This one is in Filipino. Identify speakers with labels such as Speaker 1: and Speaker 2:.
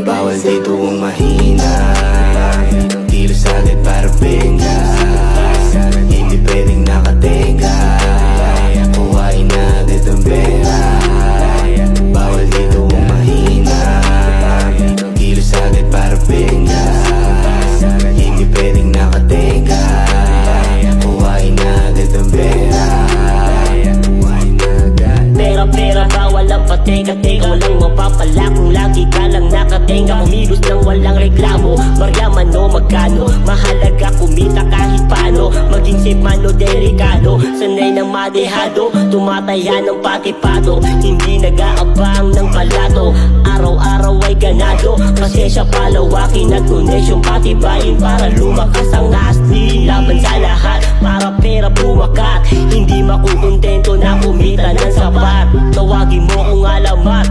Speaker 1: Bawal dito ang mahina, kilos agad para benga. Hindi pwedeng nakatenga, kuhain na agad ang pera. Bawal dito ang mahina, kilos agad para benga. Hindi pwedeng nakatenga, kuhain na agad ang pera.
Speaker 2: Pera, bawal ang pateka-teka. Walang mapapala kung lagi ka lang nakatenga. Kumilos nang walang reklamo, maryaman o magkano. Mahalaga kumita kahit paano, maging safe man o delikado. Sanay ng madehado, tumataya ng patipado. Hindi nag-aabang ng palato, araw-araw ay ganado. Pasensya palawakin at koneksyon patibayin para lumakas ang asli. Laban sa lahat para pera bumakat, hindi makukontento na kumita ng sapat. Tawagin mo kung alamat.